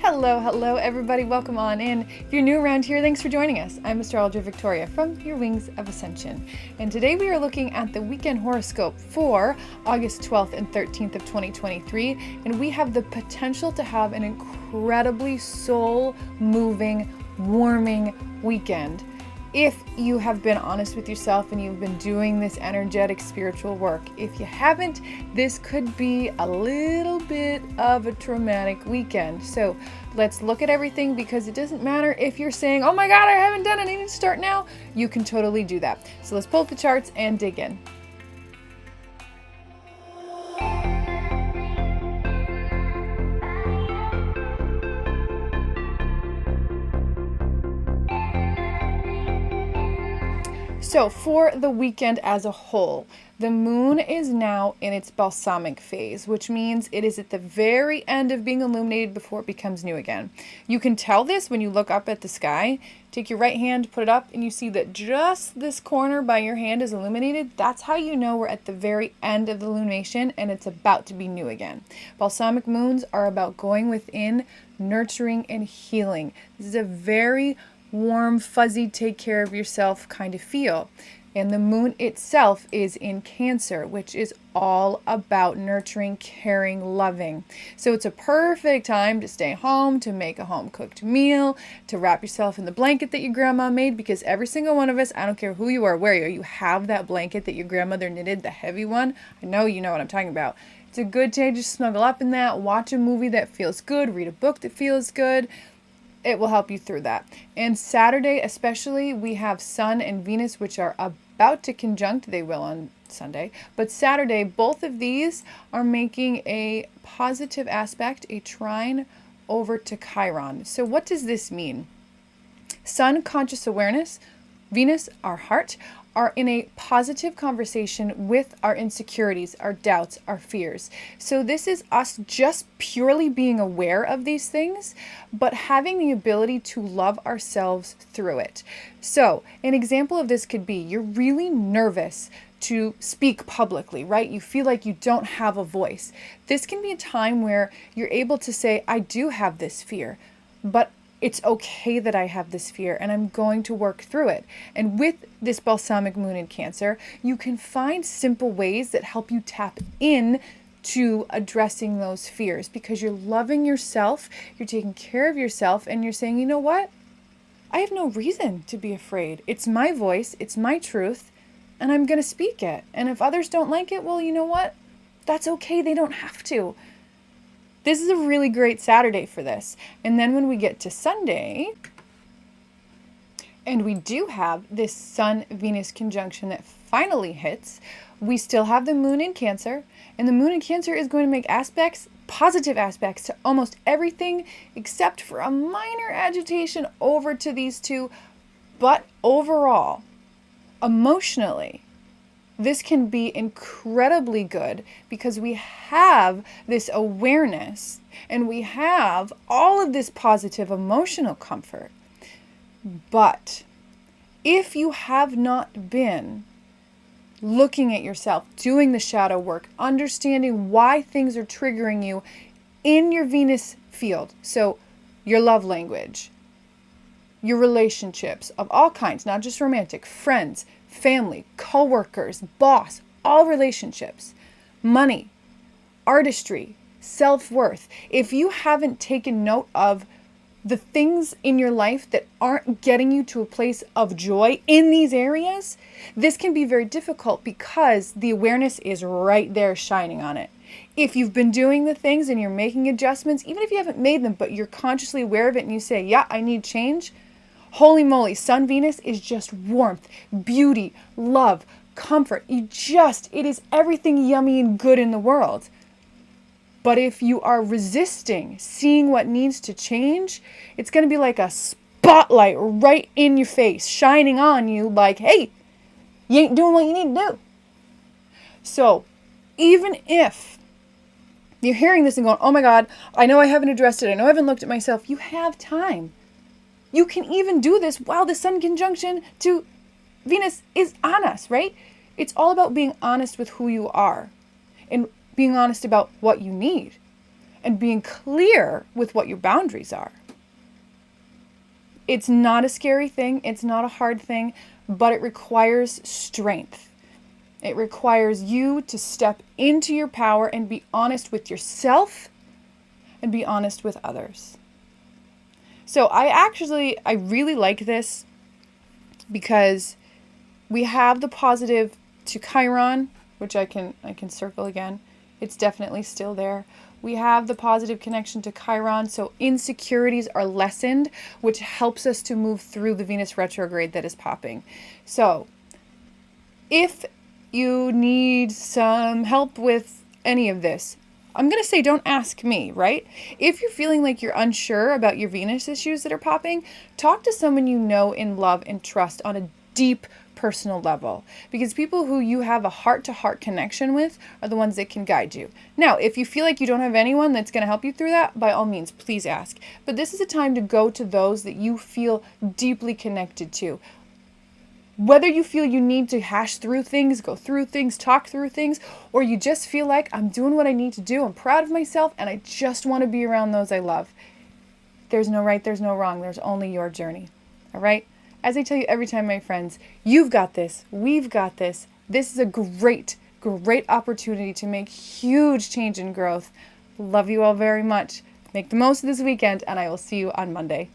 Hello everybody, welcome on in. If you're new around here, thanks for joining us. I'm Astrologer Victoria from Your Wings of Ascension. And today we are looking at the weekend horoscope for August 12th and 13th of 2023. And we have the potential to have an incredibly soul-moving, warming weekend. If you have been honest with yourself and you've been doing this energetic spiritual work. If you haven't, this could be a little bit of a traumatic weekend. So let's look at everything, because it doesn't matter if you're saying, oh my God, I haven't done it, I need to start now. You can totally do that. So let's pull up the charts and dig in. So for the weekend as a whole, the moon is now in its balsamic phase, which means it is at the very end of being illuminated before it becomes new again. You can tell this when you look up at the sky. Take your right hand, put it up, and you see that just this corner by your hand is illuminated. That's how you know we're at the very end of the illumination and it's about to be new again. Balsamic moons are about going within, nurturing, and healing. This is a very warm, fuzzy, take care of yourself kind of feel. And the moon itself is in Cancer, which is all about nurturing, caring, loving. So it's a perfect time to stay home, to make a home-cooked meal, to wrap yourself in the blanket that your grandma made, because every single one of us, I don't care who you are, where you are, you have that blanket that your grandmother knitted, the heavy one. I know you know what I'm talking about. It's a good day to snuggle up in that, watch a movie that feels good, read a book that feels good. It will help you through that. And Saturday especially, we have Sun and Venus, which are about to conjunct. They will on Sunday. But Saturday, both of these are making a positive aspect, a trine over to Chiron. So what does this mean? Sun, conscious awareness, Venus, our heart, are in a positive conversation with our insecurities, our doubts, our fears. So this is us just purely being aware of these things, but having the ability to love ourselves through it. So an example of this could be you're really nervous to speak publicly, right? You feel like you don't have a voice. This can be a time where you're able to say, I do have this fear, but it's okay that I have this fear and I'm going to work through it. And with this balsamic moon in Cancer, you can find simple ways that help you tap in to addressing those fears, because you're loving yourself, you're taking care of yourself, and you're saying, you know what? I have no reason to be afraid. It's my voice, it's my truth, and I'm going to speak it. And if others don't like it, well, you know what? That's okay. They don't have to. This is a really great Saturday for this. And then when we get to Sunday, and we do have this Sun-Venus conjunction that finally hits, we still have the moon in Cancer, and the moon in Cancer is going to make aspects, positive aspects, to almost everything except for a minor agitation over to these two. But overall, emotionally, this can be incredibly good because we have this awareness and we have all of this positive emotional comfort. But if you have not been looking at yourself, doing the shadow work, understanding why things are triggering you in your Venus field, so your love language, your relationships of all kinds, not just romantic, friends, family, co-workers, boss, all relationships, money, artistry, self-worth. If you haven't taken note of the things in your life that aren't getting you to a place of joy in these areas, this can be very difficult because the awareness is right there shining on it. If you've been doing the things and you're making adjustments, even if you haven't made them, but you're consciously aware of it and you say, yeah, I need change, holy moly, Sun Venus is just warmth, beauty, love, comfort. It is everything yummy and good in the world. But if you are resisting seeing what needs to change, it's going to be like a spotlight right in your face, shining on you like, hey, you ain't doing what you need to do. So even if you're hearing this and going, oh my God, I know I haven't addressed it, I know I haven't looked at myself, you have time. You can even do this while the Sun conjunction to Venus is on us, right? It's all about being honest with who you are and being honest about what you need. and being clear with what your boundaries are. It's not a scary thing. It's not a hard thing, but it requires strength. It requires you to step into your power and be honest with yourself and be honest with others. So I really like this because we have the positive to Chiron, which I can circle again. It's definitely still there. We have the positive connection to Chiron, so insecurities are lessened, which helps us to move through the Venus retrograde that is popping. So if you need some help with any of this, I'm going to say don't ask me, right? If you're feeling like you're unsure about your Venus issues that are popping, talk to someone you know and love and trust on a deep personal level, because people who you have a heart-to-heart connection with are the ones that can guide you. Now, if you feel like you don't have anyone that's going to help you through that, by all means, please ask. But this is a time to go to those that you feel deeply connected to. Whether you feel you need to hash through things, go through things, talk through things, or you just feel like I'm doing what I need to do, I'm proud of myself, and I just want to be around those I love. There's no right, there's no wrong, there's only your journey. All right? As I tell you every time, my friends, you've got this, we've got this. This is a great, great opportunity to make huge change and growth. Love you all very much. Make the most of this weekend, and I will see you on Monday.